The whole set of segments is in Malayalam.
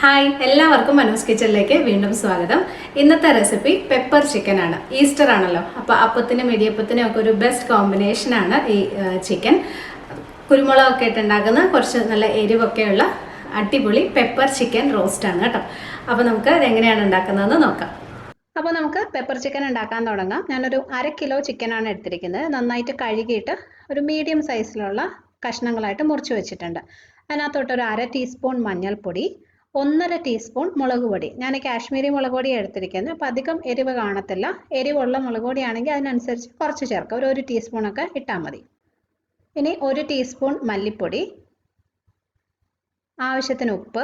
ഹായ്, എല്ലാവർക്കും മനോസ് കിച്ചണിലേക്ക് വീണ്ടും സ്വാഗതം. ഇന്നത്തെ റെസിപ്പി പെപ്പർ ചിക്കൻ ആണ്. ഈസ്റ്റർ ആണല്ലോ, അപ്പോൾ അപ്പത്തിനും ഇടിയപ്പത്തിനും ഒക്കെ ഒരു ബെസ്റ്റ് കോമ്പിനേഷൻ ആണ് ഈ ചിക്കൻ. കുരുമുളകൊക്കെ ഇട്ടുണ്ടാക്കുന്ന കുറച്ച് നല്ല എരിവൊക്കെയുള്ള അടിപൊളി പെപ്പർ ചിക്കൻ റോസ്റ്റ് ആണ് കേട്ടോ. അപ്പോൾ നമുക്ക് എങ്ങനെയാണ് ഉണ്ടാക്കുന്നതെന്ന് നോക്കാം. അപ്പോൾ നമുക്ക് പെപ്പർ ചിക്കൻ ഉണ്ടാക്കാൻ തുടങ്ങാം. ഞാനൊരു 1/2 കിലോ ചിക്കനാണ് എടുത്തിരിക്കുന്നത്. നന്നായിട്ട് കഴുകിയിട്ട് ഒരു മീഡിയം സൈസിലുള്ള കഷ്ണങ്ങളായിട്ട് മുറിച്ച് വെച്ചിട്ടുണ്ട്. അതിനകത്തോട്ട് ഒരു 1/2 ടീസ്പൂൺ മഞ്ഞൾപ്പൊടി, 1/2 ടീസ്പൂൺ മുളക് പൊടി. ഞാൻ കാശ്മീരി മുളക് പൊടി എടുത്തിരിക്കുന്നത്. അപ്പോൾ അധികം എരിവ് കാണത്തില്ല. എരിവുള്ള മുളക് പൊടിയാണെങ്കിൽ അതിനനുസരിച്ച് കുറച്ച് ചേർക്കാം. ഒരു ടീസ്പൂണൊക്കെ ഇട്ടാൽ മതി. ഇനി 1 ടീസ്പൂൺ മല്ലിപ്പൊടി, ആവശ്യത്തിന് ഉപ്പ്,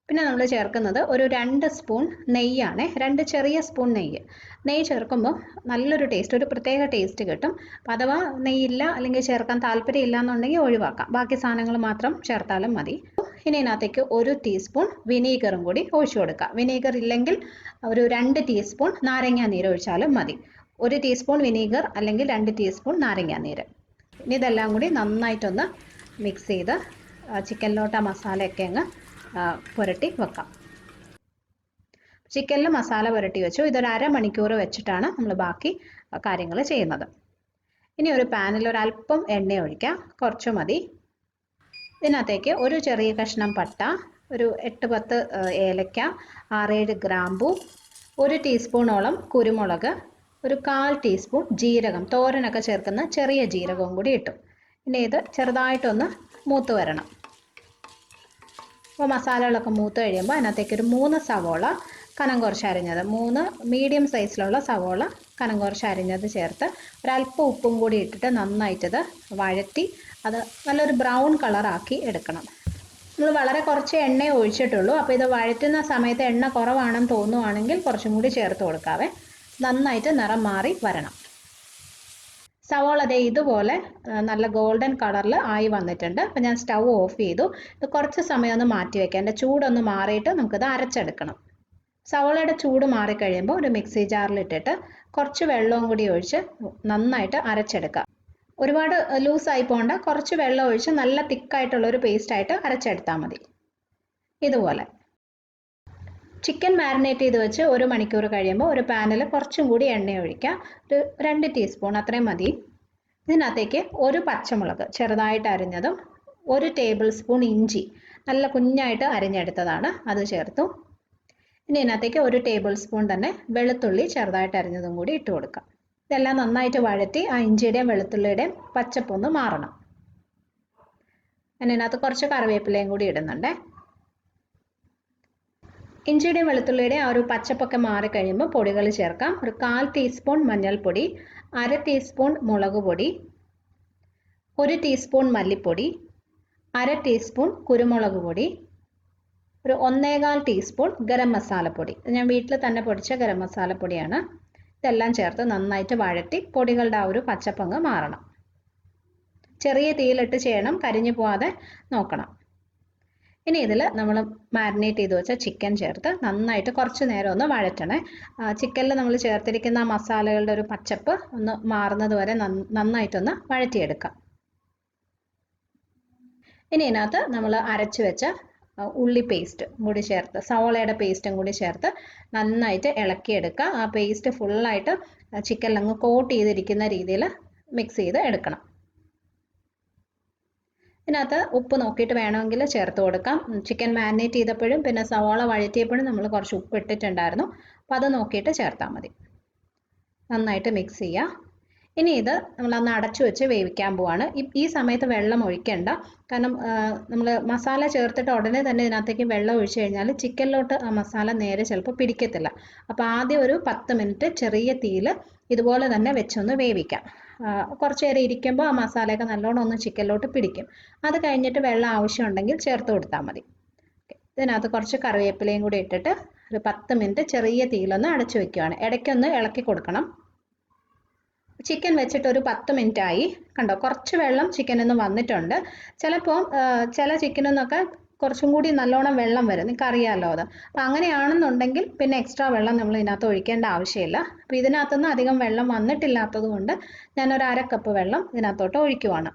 പിന്നെ നമ്മൾ ചേർക്കുന്നത് ഒരു 2 സ്പൂൺ നെയ്യാണ്. 2 ചെറിയ സ്പൂൺ നെയ്യ്. നെയ്യ് ചേർക്കുമ്പോൾ നല്ലൊരു ടേസ്റ്റ്, ഒരു പ്രത്യേക ടേസ്റ്റ് കിട്ടും. അപ്പം അഥവാ നെയ്യില്ല അല്ലെങ്കിൽ ചേർക്കാൻ താല്പര്യം ഇല്ല എന്നുണ്ടെങ്കിൽ ഒഴിവാക്കാം. ബാക്കി സാധനങ്ങൾ മാത്രം ചേർത്താലും മതി. ഇനി ഇതിനകത്തേക്ക് 1 ടീസ്പൂൺ വിനീഗറും കൂടി ഒഴിച്ചു കൊടുക്കുക. വിനീഗർ ഇല്ലെങ്കിൽ ഒരു 2 ടീസ്പൂൺ നാരങ്ങാ നീര് ഒഴിച്ചാലും മതി. 1 ടീസ്പൂൺ വിനീഗർ അല്ലെങ്കിൽ 2 ടീസ്പൂൺ നാരങ്ങാ നീര്. ഇനി ഇതെല്ലാം കൂടി നന്നായിട്ടൊന്ന് മിക്സ് ചെയ്ത് ചിക്കനിലോട്ട് ആ മസാലയൊക്കെ അങ്ങ് പുരട്ടി വെക്കാം. ചിക്കനിൽ മസാല പുരട്ടി വെച്ചു. ഇതൊരു 1/2 മണിക്കൂർ വെച്ചിട്ടാണ് നമ്മൾ ബാക്കി കാര്യങ്ങൾ ചെയ്യുന്നത്. ഇനി ഒരു പാനിൽ ഒരല്പം എണ്ണ ഒഴിക്കാം, കുറച്ച് മതി. ഇതിനകത്തേക്ക് ഒരു ചെറിയ കഷ്ണം പട്ട, ഒരു 8-10 ഏലക്ക, 6-7 ഗ്രാമ്പൂ, 1 ടീസ്പൂണോളം കുരുമുളക്, ഒരു 1/4 ടീസ്പൂൺ ജീരകം, തോരനൊക്കെ ചേർക്കുന്ന ചെറിയ ജീരകവും കൂടി ഇട്ടു. ഇനി ഇത് ചെറുതായിട്ടൊന്ന് മൂത്ത് വരണം. അപ്പോൾ മസാലകളൊക്കെ മൂത്ത് കഴിയുമ്പോൾ അതിനകത്തേക്ക് ഒരു 3 സവോള കനം കുറച്ച് അരിഞ്ഞത്, 3 മീഡിയം സൈസിലുള്ള സവോള കനം കുറച്ച് അരിഞ്ഞത് ചേർത്ത് ഒരല്പം ഉപ്പും കൂടി ഇട്ടിട്ട് നന്നായിട്ടത് വഴറ്റി അത് നല്ലൊരു ബ്രൗൺ കളറാക്കി എടുക്കണം. നമ്മൾ വളരെ കുറച്ച് എണ്ണ ഒഴിച്ചിട്ടുള്ളൂ. അപ്പോൾ ഇത് വഴറ്റുന്ന സമയത്ത് എണ്ണ കുറവാണെന്ന് തോന്നുവാണെങ്കിൽ കുറച്ചും കൂടി ചേർത്ത് കൊടുക്കാവേ. നന്നായിട്ട് നിറം മാറി വരണം. സവോള ദേ ഇതുപോലെ നല്ല ഗോൾഡൻ കളറിൽ ആയി വന്നിട്ടുണ്ട്. അപ്പോൾ ഞാൻ സ്റ്റൗ ഓഫ് ചെയ്തു. ഇത് കുറച്ച് സമയം ഒന്ന് മാറ്റി വെക്കാം. എൻ്റെ ചൂടൊന്ന് മാറിയിട്ട് നമുക്കിത് അരച്ചെടുക്കണം. സവോളയുടെ ചൂട് മാറിക്കഴിയുമ്പോൾ ഒരു മിക്സി ജാറിലിട്ടിട്ട് കുറച്ച് വെള്ളവും കൂടി ഒഴിച്ച് നന്നായിട്ട് അരച്ചെടുക്കുക. ഒരുപാട് ലൂസായി പോകണ്ട, കുറച്ച് വെള്ളം ഒഴിച്ച് നല്ല തിക്കായിട്ടുള്ളൊരു പേസ്റ്റായിട്ട് അരച്ചെടുത്താൽ മതി. ഇതുപോലെ ചിക്കൻ മാരിനേറ്റ് ചെയ്ത് വെച്ച് 1 മണിക്കൂർ കഴിയുമ്പോൾ ഒരു പാനിൽ കുറച്ചും കൂടി എണ്ണ ഒഴിക്കുക. ഒരു 2 ടീസ്പൂൺ അത്രയും മതി. ഇതിനകത്തേക്ക് ഒരു പച്ചമുളക് ചെറുതായിട്ട് അരിഞ്ഞതും 1 ടേബിൾ സ്പൂൺ ഇഞ്ചി നല്ല കുഞ്ഞായിട്ട് അരിഞ്ഞെടുത്തതാണ്, അത് ചേർത്തു. ഇനി ഇതിനകത്തേക്ക് 1 ടേബിൾ സ്പൂൺ തന്നെ വെളുത്തുള്ളി ചെറുതായിട്ട് അരിഞ്ഞതും കൂടി ഇട്ട് കൊടുക്കാം. ഇതെല്ലാം നന്നായിട്ട് വഴറ്റി ആ ഇഞ്ചിയുടെയും വെളുത്തുള്ളിയുടെയും പച്ചപ്പൊന്ന് മാറണം. ഇതിനകത്ത് കുറച്ച് കറിവേപ്പിലയും കൂടി ഇടുന്നുണ്ട്. ഇഞ്ചിയുടെയും വെളുത്തുള്ളിയുടെയും ആ ഒരു പച്ചപ്പൊക്കെ മാറിക്കഴിയുമ്പോൾ പൊടികൾ ചേർക്കാം. ഒരു 1/4 ടീസ്പൂൺ മഞ്ഞൾപ്പൊടി, 1/2 ടീസ്പൂൺ മുളക് പൊടി, 1 ടീസ്പൂൺ മല്ലിപ്പൊടി, 1/2 ടീസ്പൂൺ കുരുമുളക് പൊടി, ഒരു 1/4 ടീസ്പൂൺ ഗരം മസാലപ്പൊടി. ഞാൻ വീട്ടിൽ തന്നെ പൊടിച്ച ഗരം മസാലപ്പൊടിയാണ്. ഇതെല്ലാം ചേർത്ത് നന്നായിട്ട് വഴറ്റി പൊടികളുടെ ആ ഒരു പച്ചപ്പങ്ങ് മാറണം. ചെറിയ തീയിലിട്ട് ചെയ്യണം, കരിഞ്ഞു പോവാതെ നോക്കണം. ഇനി ഇതിൽ നമ്മൾ മാരിനേറ്റ് ചെയ്ത് വെച്ച ചിക്കൻ ചേർത്ത് നന്നായിട്ട് കുറച്ച് നേരം ഒന്ന് വഴറ്റണേ. ചിക്കനിൽ നമ്മൾ ചേർത്തിരിക്കുന്ന ആ മസാലകളുടെ ഒരു പച്ചപ്പ് ഒന്ന് മാറുന്നത് വരെ നന്നായിട്ടൊന്ന് വഴറ്റിയെടുക്കാം. ഇനി ഇതിനകത്ത് നമ്മൾ അരച്ചു വെച്ച ഉള്ളി പേസ്റ്റ് കൂടി ചേർത്ത്, സവോളയുടെ പേസ്റ്റും കൂടി ചേർത്ത് നന്നായിട്ട് ഇളക്കിയെടുക്കുക. ആ പേസ്റ്റ് ഫുള്ളായിട്ട് ചിക്കനിൽ അങ്ങ് കോട്ട് ചെയ്തിരിക്കുന്ന രീതിയിൽ മിക്സ് ചെയ്ത് എടുക്കണം. ഇതിനകത്ത് ഉപ്പ് നോക്കിയിട്ട് വേണമെങ്കിൽ ചേർത്ത് കൊടുക്കാം. ചിക്കൻ മാരിനേറ്റ് ചെയ്തപ്പോഴും പിന്നെ സവാള വഴറ്റിയപ്പോഴും നമ്മൾ കുറച്ച് ഉപ്പ് ഇട്ടിട്ടുണ്ടായിരുന്നു. അപ്പോൾ അത് നോക്കിയിട്ട് ചേർത്താൽ മതി. നന്നായിട്ട് മിക്സ് ചെയ്യുക. ഇനി ഇത് നമ്മളൊന്ന് അടച്ചു വെച്ച് വേവിക്കാൻ പോവാണ്. ഈ സമയത്ത് വെള്ളം ഒഴിക്കേണ്ട, കാരണം നമ്മൾ മസാല ചേർത്തിട്ട് ഉടനെ തന്നെ ഇതിനകത്തേക്ക് വെള്ളം ഒഴിച്ചു കഴിഞ്ഞാൽ ചിക്കനിലോട്ട് ആ മസാല നേരെ ചിലപ്പോൾ പിടിക്കത്തില്ല. അപ്പോൾ ആദ്യം ഒരു 10 മിനിറ്റ് ചെറിയ തീയിൽ ഇതുപോലെ തന്നെ വെച്ചൊന്ന് വേവിക്കാം. കുറച്ച് നേരം ഇരിക്കുമ്പോൾ ആ മസാലയൊക്കെ നല്ലോണം ഒന്ന് ചിക്കനിലോട്ട് പിടിക്കും. അത് കഴിഞ്ഞിട്ട് വെള്ളം ആവശ്യമുണ്ടെങ്കിൽ ചേർത്ത് കൊടുത്താൽ മതി. ഇതിനകത്ത് കുറച്ച് കറിവേപ്പിലയും കൂടി ഇട്ടിട്ട് ഒരു 10 മിനിറ്റ് ചെറിയ തീയിലൊന്ന് അടച്ചു വെക്കുകയാണ്. ഇടയ്ക്കൊന്ന് ഇളക്കി കൊടുക്കണം. ചിക്കൻ വെച്ചിട്ട് ഒരു 10 മിനിറ്റ് ആയി. കണ്ടോ, കുറച്ച് വെള്ളം ചിക്കനിൽ നിന്ന് വന്നിട്ടുണ്ട്. ചിലപ്പോൾ ചില ചിക്കനിൽ നിന്നൊക്കെ കുറച്ചും കൂടി നല്ലോണം വെള്ളം വരും, നിങ്ങൾക്ക് അറിയാമല്ലോ അത്. അപ്പോൾ അങ്ങനെയാണെന്നുണ്ടെങ്കിൽ പിന്നെ എക്സ്ട്രാ വെള്ളം നമ്മൾ ഇതിനകത്ത് ഒഴിക്കേണ്ട ആവശ്യമില്ല. അപ്പോൾ ഇതിനകത്തുനിന്ന് അധികം വെള്ളം വന്നിട്ടില്ലാത്തത് കൊണ്ട് ഞാനൊരു 1/2 കപ്പ് വെള്ളം ഇതിനകത്തോട്ട് ഒഴിക്കുവാണ്.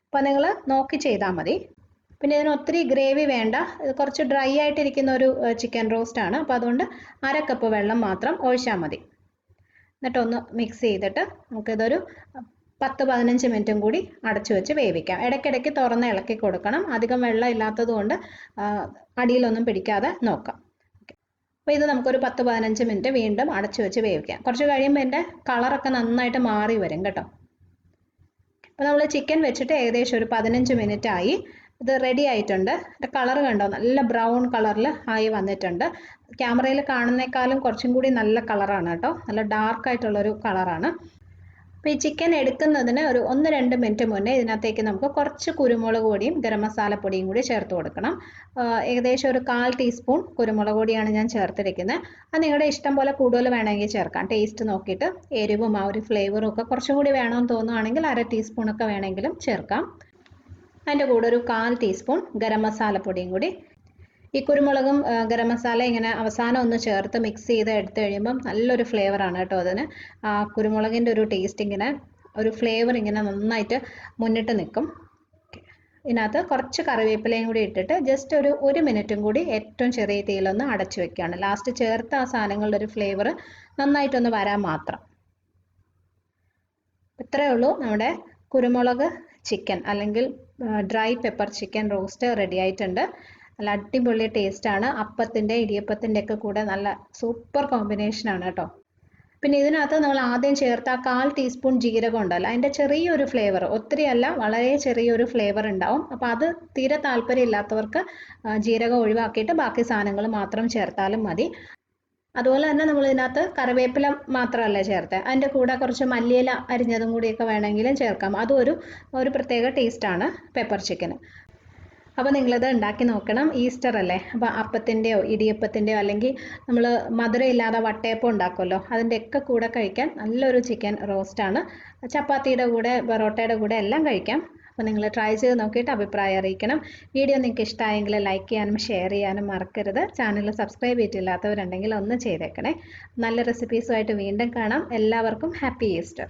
അപ്പോൾ നിങ്ങൾ നോക്കി ചെയ്താൽ മതി. പിന്നെ ഇതിന് ഒത്തിരി ഗ്രേവി വേണ്ട, ഇത് കുറച്ച് ഡ്രൈ ആയിട്ടിരിക്കുന്ന ഒരു ചിക്കൻ റോസ്റ്റ് ആണ്. അപ്പോൾ അതുകൊണ്ട് 1/2 കപ്പ് വെള്ളം മാത്രം ഒഴിച്ചാൽ മതി. എന്നിട്ടൊന്ന് മിക്സ് ചെയ്തിട്ട് നമുക്കിതൊരു 10-15 മിനിറ്റും കൂടി അടച്ചു വെച്ച് വേവിക്കാം. ഇടയ്ക്കിടയ്ക്ക് തുറന്ന് ഇളക്കി കൊടുക്കണം. അധികം വെള്ളം ഇല്ലാത്തത് കൊണ്ട് അടിയിലൊന്നും പിടിക്കാതെ നോക്കാം. അപ്പോൾ ഇത് നമുക്കൊരു 10-15 മിനിറ്റ് വീണ്ടും അടച്ചു വെച്ച് വേവിക്കാം. കുറച്ച് കഴിയുമ്പോൾ ഇതിൻ്റെ കളറൊക്കെ നന്നായിട്ട് മാറി വരും കേട്ടോ. അപ്പോൾ നമ്മൾ ചിക്കൻ വെച്ചിട്ട് ഏകദേശം ഒരു 15 മിനിറ്റ് ആയി. ഇത് റെഡി ആയിട്ടുണ്ട്. ഇതിൻ്റെ കളർ കണ്ടോ, നല്ല ബ്രൗൺ കളറിൽ ആയി വന്നിട്ടുണ്ട്. ക്യാമറയിൽ കാണുന്നേക്കാളും കുറച്ചും കൂടി നല്ല കളറാണ് കേട്ടോ, നല്ല ഡാർക്കായിട്ടുള്ളൊരു കളറാണ്. അപ്പോൾ ഈ ചിക്കൻ എടുക്കുന്നതിന് ഒരു 1-2 മിനിറ്റ് മുന്നേ ഇതിനകത്തേക്ക് നമുക്ക് കുറച്ച് കുരുമുളക് പൊടിയും ഗരം മസാല പൊടിയും കൂടി ചേർത്ത് കൊടുക്കണം. ഏകദേശം ഒരു 1/4 ടീസ്പൂൺ കുരുമുളക് പൊടിയാണ് ഞാൻ ചേർത്തിരിക്കുന്നത്. അത് നിങ്ങളുടെ ഇഷ്ടം പോലെ കൂടുതൽ വേണമെങ്കിൽ ചേർക്കാം. ടേസ്റ്റ് നോക്കിയിട്ട് എരിവും ആ ഒരു ഫ്ലേവറും ഒക്കെ കുറച്ചും കൂടി വേണമെന്ന് തോന്നുകയാണെങ്കിൽ 1/2 ടീസ്പൂണൊക്കെ വേണമെങ്കിലും ചേർക്കാം. അതിൻ്റെ കൂടെ ഒരു 1/4 ടീസ്പൂൺ ഗരം മസാല പൊടിയും കൂടി. ഈ കുരുമുളകും ഗരം മസാല ഇങ്ങനെ അവസാനം ഒന്ന് ചേർത്ത് മിക്സ് ചെയ്ത് എടുത്തു കഴിയുമ്പം നല്ലൊരു ഫ്ലേവറാണ് കേട്ടോ അതിന്. കുരുമുളകിൻ്റെ ഒരു ടേസ്റ്റ് ഇങ്ങനെ ഒരു ഫ്ലേവർ ഇങ്ങനെ നന്നായിട്ട് മുന്നിട്ട് നിൽക്കും. ഇതിനകത്ത് കുറച്ച് കറിവേപ്പിലയും കൂടി ഇട്ടിട്ട് ജസ്റ്റ് ഒരു 1 മിനിറ്റും കൂടി ഏറ്റവും ചെറിയ തീയിലൊന്ന് അടച്ചു വെക്കുകയാണ്. ലാസ്റ്റ് ചേർത്ത് ആ സാധനങ്ങളുടെ ഒരു ഫ്ലേവർ നന്നായിട്ടൊന്ന് വരാൻ മാത്രം. ഇത്രയേ ഉള്ളൂ, നമ്മുടെ കുരുമുളക് ചിക്കൻ അല്ലെങ്കിൽ dry pepper chicken roast ready ആയിട്ടുണ്ട്. നല്ല അടിപൊളി ടേസ്റ്റാണ്. അപ്പത്തിൻ്റെ ഇടിയപ്പത്തിൻ്റെ ഒക്കെ കൂടെ നല്ല സൂപ്പർ കോമ്പിനേഷനാണ് കേട്ടോ. പിന്നെ ഇതിനകത്ത് നമ്മൾ ആദ്യം ചേർത്ത 1/4 ടീസ്പൂൺ ജീരകം ഉണ്ടല്ലോ, അതിൻ്റെ ചെറിയൊരു ഫ്ലേവർ, ഒത്തിരി അല്ല, വളരെ ചെറിയൊരു ഫ്ലേവർ ഉണ്ടാവും. അപ്പോൾ അത് തീരെ താല്പര്യമില്ലാത്തവർക്ക് ജീരകം ഒഴിവാക്കിയിട്ട് ബാക്കി സാധനങ്ങൾ മാത്രം ചേർത്താലും മതി. അതുപോലെ തന്നെ നമ്മൾ ഇതിനകത്ത് കറിവേപ്പില മാത്രമല്ല ചേർത്തത്, അതിൻ്റെ കൂടെ കുറച്ച് മല്ലിയില അരിഞ്ഞതും കൂടിയൊക്കെ വേണമെങ്കിലും ചേർക്കാം. അതും ഒരു പ്രത്യേക ടേസ്റ്റാണ് പെപ്പർ ചിക്കന്. അപ്പോൾ നിങ്ങളിത് ഉണ്ടാക്കി നോക്കണം. ഈസ്റ്റർ അല്ലേ, അപ്പോൾ അപ്പത്തിൻ്റെയോ ഇടിയപ്പത്തിൻ്റെയോ അല്ലെങ്കിൽ നമ്മൾ മധുരമില്ലാതെ വട്ടയപ്പം ഉണ്ടാക്കുമല്ലോ, അതിൻ്റെയൊക്കെ കൂടെ കഴിക്കാൻ നല്ലൊരു ചിക്കൻ റോസ്റ്റാണ്. ചപ്പാത്തിയുടെ കൂടെ പൊറോട്ടയുടെ കൂടെ എല്ലാം കഴിക്കാം. അപ്പോൾ നിങ്ങൾ ട്രൈ ചെയ്ത് നോക്കിയിട്ട് അഭിപ്രായം അറിയിക്കണം. വീഡിയോ നിങ്ങൾക്ക് ഇഷ്ടമായെങ്കിൽ ലൈക്ക് ചെയ്യാനും ഷെയർ ചെയ്യാനും മറക്കരുത്. ചാനൽ സബ്സ്ക്രൈബ് ചെയ്തിട്ടില്ലാത്തവരുണ്ടെങ്കിൽ ഒന്ന് ചെയ്തേക്കണേ. നല്ല റെസിപ്പീസുമായിട്ട് വീണ്ടും കാണാം. എല്ലാവർക്കും ഹാപ്പി ഈസ്റ്റർ.